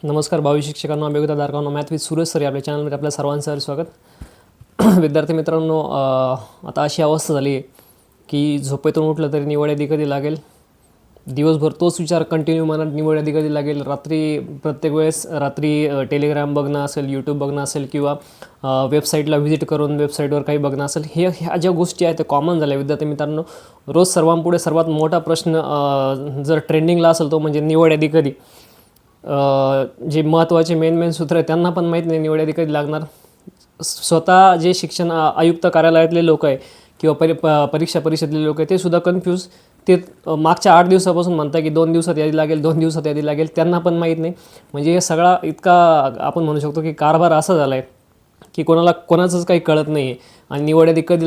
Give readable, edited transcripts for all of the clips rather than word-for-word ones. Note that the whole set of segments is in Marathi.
नमस्कार भावी शिक्षकांनो, आम्ही दारकांनो मॅथ विथ सुरेश सर आपल्या चॅनलमध्ये आपल्या सर्वांचं स्वागत. विद्यार्थी मित्रांनो, आता अशी अवस्था झाली आहे की झोपेतून उठलं तरी निवड यादी कधी लागेल, दिवसभर तोच विचार कंटिन्यू मनात निवड यादी कधी लागेल, रात्री प्रत्येक वेळेस रात्री टेलिग्राम बघणं असेल, यूट्यूब बघणं असेल किंवा वेबसाईटला व्हिजिट करून वेबसाईटवर काही बघणं असेल, ह्या ज्या गोष्टी आहेत त्या कॉमन झाल्या. विद्यार्थी मित्रांनो, रोज सर्वांपुढे सर्वात मोठा प्रश्न जर ट्रेंडिंगला असेल तो म्हणजे निवड यादी कधी. जे महत्त्वाचे मेन सूत्र आहे त्यांना पण माहीत नाही निवड यादी कधी लागणार. स्वतः जे शिक्षण आयुक्त कार्यालयातले लोक आहे किंवा परीक्षा परिषदेतले लोक आहे ते सुद्धा कन्फ्यूज. ते मागच्या 8 दिवसापासून म्हणतात की 2 दिवसात यादी लागेल, 2 दिवसात यादी लागेल, त्यांना पण माहीत नाही. म्हणजे हे सगळा इतका आपण म्हणू शकतो की कारभार असा झाला आहे की कोणाचंच काही कळत नाही आहे. आणि निवड यादी कधी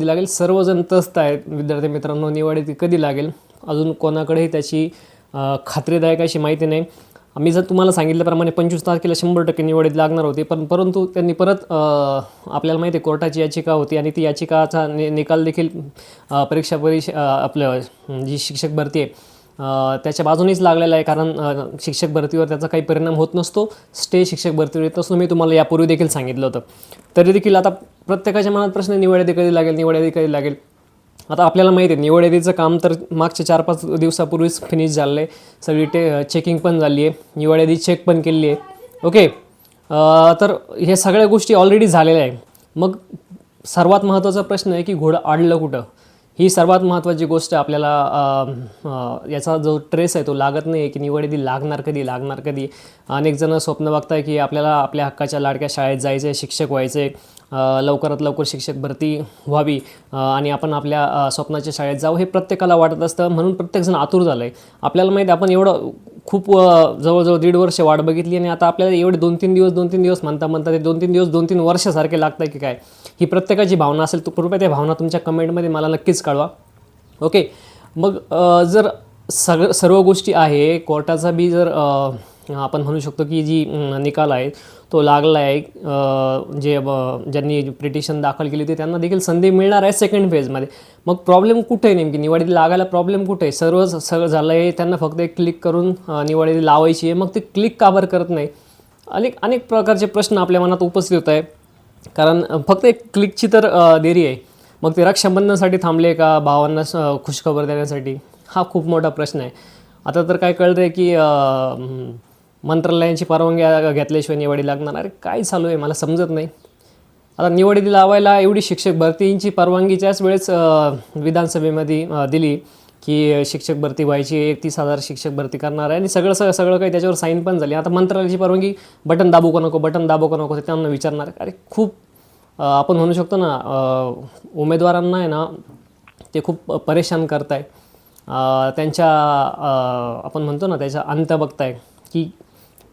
लागेल सर्वजण त्रस्त आहेत. विद्यार्थी मित्रांनो, निवड यादी कधी लागेल अजून कोणाकडेही त्याची खात्रीदायक अशी माहिती नाही. मी जर तुम्हाला सांगितल्याप्रमाणे 25 तारखेला 100% निवड यादी लागणार होती, परंतु त्यांनी परत आपल्याला माहिती आहे कोर्टाची याचिका होती आणि ती याचिकाचा निकाल देखील आपलं जी शिक्षक भरती आहे त्याच्या बाजूनेच लागलेला आहे. कारण शिक्षक भरतीवर त्याचा काही परिणाम होत नसतो, स्टे शिक्षक भरतीवर येत असतो. मी तुम्हाला यापूर्वी देखील सांगितलं होतं. तरी देखील आता प्रत्येकाच्या मनात प्रश्न निवड यादी कधी लागेल, निवड यादी कधी लागेल. आता आपल्याला माहिती आहे निवड यादीचं काम तर मागच्या 4-5 दिवसापूर्वीच फिनिश झालं आहे. सगळी चेकिंग पण झाली आहे, निवड यादी चेक पण केली आहे. ओके, तर हे सगळ्या गोष्टी ऑलरेडी झालेल्या आहे. मग सर्वात महत्त्वाचा प्रश्न आहे की घोडं अडलं कुठं. ही सर्वात महत्त्वाची गोष्ट आपल्याला याचा जो ट्रेस आहे तो लागत नाही आहे की निवड यादी लागणार कधी. अनेक जण स्वप्न बघताय की आपल्याला आपल्या हक्काच्या लाडक्या शाळेत जायचं आहे, शिक्षक व्हायचं आहे, लवकरात लवकर शिक्षक भरती व्हावी आणि आपण आपल्या स्वप्नाच्या शाळेत जाऊ, हे प्रत्येकाला वाटत असतं. म्हणून प्रत्येकजण आतुर झालं आहे. आपल्याला माहिती आपण एवढं खूप जवळजवळ 1.5 वर्ष वाट बघितली आणि आता आपल्याला एवढे 2-3 दिवस म्हणता ते 2-3 दिवस 2-3 वर्षासारखे लागतं की काय, ही प्रत्येकाची भावना असेल. तर कृपया त्या भावना तुमच्या कमेंटमध्ये मला नक्कीच कळवा. ओके, मग जर सर्व गोष्टी आहे, कोर्टाचा बी जर आपण म्हणू शकतो की जी निकाल आहे तो लागला आहे, ज्यांनी पिटिशन दाखल केली होती त्यांना देखील संधी मिळणार आहे सेकंड फेजमध्ये. मग प्रॉब्लेम कुठे आहे नेमकी, निवड यादी लागायला प्रॉब्लेम कुठे आहे? सगळं झालं आहे, त्यांना फक्त एक क्लिक करून निवड यादी लावायची आहे. मग ते क्लिक का बरं करत नाही? अनेक प्रकारचे प्रश्न आपल्या मनात उपस्थित होत आहे. कारण फक्त एक क्लिकची तर देरी आहे. मग ते रक्षाबंधनासाठी थांबले का भावांना खुशखबर देण्यासाठी? हा खूप मोठा प्रश्न आहे. आता तर काय कळतं आहे की मंत्रालयाची परवानगी घेतल्याशिवाय निवड यादी लागणार. अरे काय चालू आहे मला समजत नाही. आता निवड यादी लावायला एवढी शिक्षक भरतींची परवानगीच्याच वेळेस विधानसभेमध्ये दिली की शिक्षक भरती व्हायची, 31,000 शिक्षक भरती करणार आहे आणि सगळं काही त्याच्यावर साईन पण झाली. आता मंत्रालयाची परवानगी बटन दाबू का नको ते त्यांना विचारणार. अरे खूप आपण म्हणू शकतो ना, उमेदवारांना आहे ना ते खूप परेशान करताय. त्यांच्या आपण म्हणतो ना त्याचा अंत बघताय की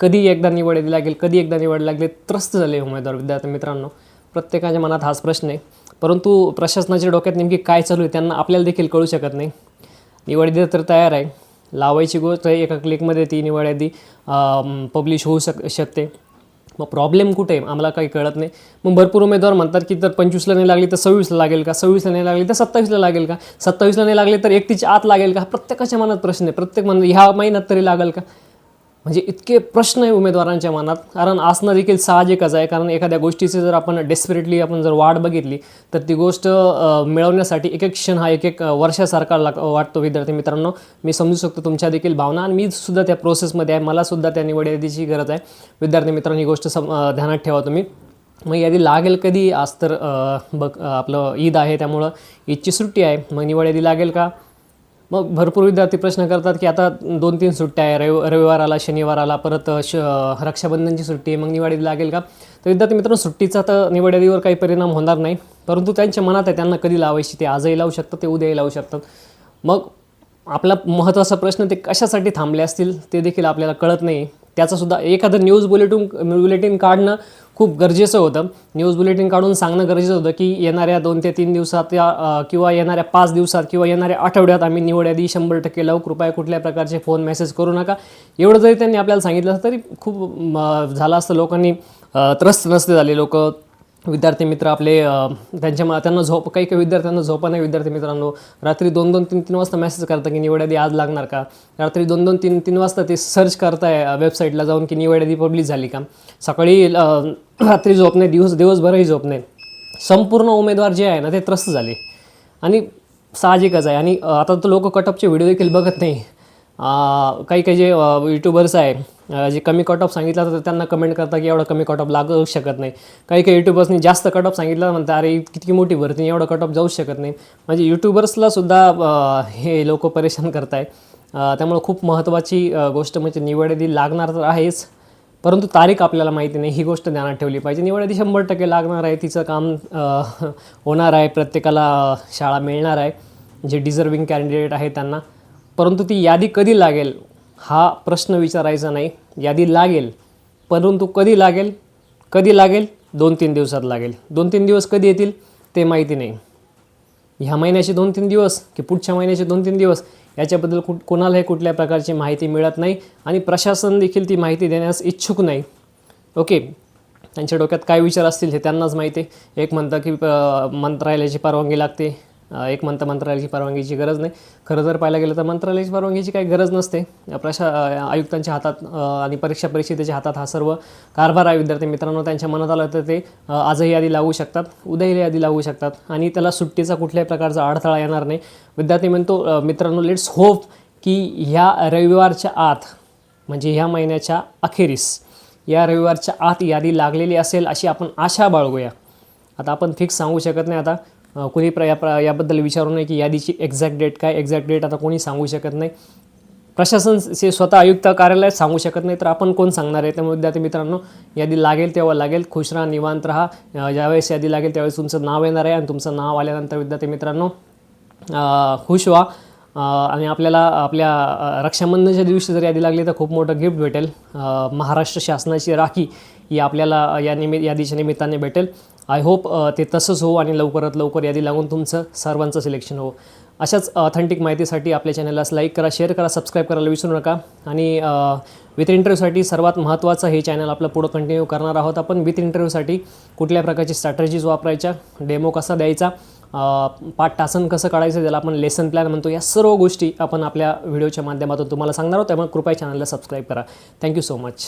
कधी एकदा निवड यादी लागेल, त्रस्त झाले उमेदवार. विद्यार्थी मित्रांनो, प्रत्येकाच्या मनात हाच प्रश्न आहे. परंतु प्रशासनाच्या डोक्यात नेमकी काय चालू आहे त्यांना आपल्याला देखील कळू शकत नाही. निवड यादी तर तयार आहे, लावायची गोष्ट आहे, एका क्लिकमध्ये ती निवड यादी पब्लिश होऊ शकते. मग प्रॉब्लेम कुठे आहे आम्हाला काही कळत नाही. मग भरपूर उमेदवार म्हणतात की तर 25ला नाही लागली तर 26ला लागेल का, 26ला नाही लागली तर 27ला लागेल का, 27ला नाही लागले तर 31च्या आत लागेल का? प्रत्येकाच्या मनात प्रश्न आहे. प्रत्येक ह्या महिन्यात तरी लागेल का? म्हणजे इतके प्रश्न आहे उमेदवारांच्या मनात. कारण असणं देखील साहजिकच आहे. कारण एखाद्या गोष्टीची जर आपण डेस्परेटली जर वाट बघितली तर ती गोष्ट मिळवण्यासाठी एक क्षण हा एक वर्षासारखा वाटतो. विद्यार्थी मित्रांनो, मी समजू शकतो तुमच्या देखील भावना आणि मी सुद्धा त्या प्रोसेसमध्ये आहे. मला सुद्धा त्या निवड यादीची गरज आहे. विद्यार्थी मित्रांनो, ही गोष्ट ध्यानात ठेवा तुम्ही. मग यादी लागेल कधी? आज तर आपलं ईद आहे, त्यामुळं ईदची सुट्टी आहे. मग निवड यादी लागेल का? मग भरपूर विद्यार्थी प्रश्न करतात की आता 2-3 सुट्ट्या आहे, रविवार आला, शनिवार आला, परत रक्षाबंधनची सुट्टी आहे, मग निवड यादी लागेल का? तर विद्यार्थी मित्रांनो, सुट्टीचा तर निवड यादीवर काही परिणाम होणार नाही. परंतु त्यांच्या मनात आहे त्यांना कधी लावायची, ते आजही लावू शकतात, ते उद्याही लावू शकतात. मग आपला महत्त्वाचा प्रश्न ते कशासाठी थांबले असतील ते देखील आपल्याला कळत नाही. त्याचासुद्धा एखादं न्यूज बुलेटिन काढणं खूप गरजेचं होतं. न्यूज बुलेटिन काढून सांगणं गरजेचं होतं की येणाऱ्या 2 ते 3 दिवसात किंवा येणाऱ्या 5 दिवसात किंवा येणाऱ्या आठवड्यात आम्ही निवड यादी 100% लावू, कृपया कुठल्या प्रकारचे फोन मेसेज करू नका. एवढं जरी त्यांनी आपल्याला सांगितलं तरी खूप झालं असतं. लोकांनी त्रस्त नसते झाले लोक विद्यार्थी मित्र आपले त्यांना काही काही विद्यार्थ्यांना झोपा नाही. विद्यार्थी मित्रांनो रात्री 2-2, 3-3 वाजता मेसेज करता की निवड यादी आज लागणार का. रात्री 2-2, 3-3 वाजता ते सर्च करताय वेबसाईटला जाऊन की निवड यादी पब्लिश झाली का. सकाळी रात्री झोप नाही, दिवसभरही झोप नाही. संपूर्ण उमेदवार जे आहे ना ते त्रस्त झाले आणि साहजिकच आहे. आणि आता तर लोक कटअपचे व्हिडिओ देखील बघत नाही. काही काही जे यूट्यूबर्स आहे जे कमी कट ऑफ सांगितलं तर त्यांना कमेंट करता की एवढा कमी कट ऑफ लागू शकत नाही. काही काही यूट्यूबर्सनी जास्त कट ऑफ सांगितलं म्हणतात अरे किती मोठी भरती एवढा कट ऑफ जाऊच शकत नाही. म्हणजे यूट्यूबर्सला सुद्धा हे लोक परेशान करत आहे. त्यामुळे खूप महत्त्वाची गोष्ट म्हणजे निवड यादी लागणार तर आहेच, परंतु तारीख आपल्याला माहिती नाही, ही गोष्ट ध्यानात ठेवली पाहिजे. निवड यादी 100% लागणार आहे, तिचं काम होणार आहे, प्रत्येकाला शाळा मिळणार आहे जे डिझर्विंग कॅन्डिडेट आहे त्यांना. परंतु ती यादी कधी लागेल हा प्रश्न विचारायचा नाही. यादी लागेल, परंतु कधी लागेल 2-3 दिवसात लागेल. 2-3 दिवस कधी येतील ते माहिती नाही. ह्या महिन्याचे 2-3 दिवस की पुढच्या महिन्याचे 2-3 दिवस याच्याबद्दल कोणालाही कुठल्या प्रकारची माहिती मिळत नाही आणि प्रशासन देखील ती माहिती देण्यास इच्छुक नाही. ओके, त्यांच्या डोक्यात काय विचार असतील हे त्यांनाच माहिती आहे. एक म्हणतं की मंत्रालयाची परवानगी लागते, एक म्हणतं मंत्रालयाची परवानगीची गरज नाही. खरं जर पाहायला गेलं तर मंत्रालयाची परवानगीची काही गरज नसते. आयुक्तांच्या हातात आणि परीक्षा परिषदेच्या हातात हा सर्व कारभार आहे. विद्यार्थी मित्रांनो त्यांच्या मनात आलं तर ते आजही यादी लागू शकतात, उद्याही यादी लागू शकतात आणि त्याला सुट्टीचा कुठल्याही प्रकारचा अडथळा येणार नाही. विद्यार्थी मित्रांनो लेट्स होप की ह्या रविवारच्या आत म्हणजे ह्या महिन्याच्या अखेरीस या रविवारच्या आत यादी लागलेली असेल अशी आपण आशा बाळगूया. आता आपण फिक्स सांगू शकत नाही. आता कोणी याबद्दल विचारू नये की यादीची एक्झॅक्ट डेट आता कोणी सांगू शकत नाही. प्रशासन स्वतः आयुक्त कार्यालयात सांगू शकत नाही तर आपण कोण सांगणार आहे. त्यामुळे विद्यार्थी मित्रांनो यादी लागेल तेव्हा लागेल, खुश राहा, निवांत राहा. ज्यावेळेस यादी लागेल त्यावेळेस तुमचं नाव येणार आहे आणि तुमचं नाव आल्यानंतर विद्यार्थी मित्रांनो खुश व्हा. आणि आपल्याला आपल्या रक्षाबंधनच्या दिवशी जर यादी लागली तर खूप मोठं गिफ्ट भेटेल. महाराष्ट्र शासनाची राखी ही आपल्याला यादीच्या निमित्ताने भेटेल. आय होप ते तसंच हो आणि लवकरात लवकर यादी लागून तुमचं सर्वांचं सिलेक्शन हो. अशाच ऑथेंटिक माहितीसाठी आपल्या चॅनलला लाईक करा, शेअर करा, सबस्क्राईब करायला विसरू नका. आणि विथ इंटरव्ह्यूसाठी सर्वात महत्त्वाचं हे चॅनल आपलं पुढं कंटिन्यू करणार आहोत आपण. विथ इंटरव्ह्यूसाठी कुठल्या प्रकारची स्ट्रॅटजीज वापरायच्या, डेमो कसा द्यायचा, पाठटासन कसं काढायचं ज्याला आपण लेसन प्लॅन म्हणतो, या सर्व गोष्टी आपण आपल्या व्हिडिओच्या माध्यमातून तुम्हाला सांगणार आहोत. त्यामुळे कृपया चॅनलला सबस्क्राईब करा. Thank you so much.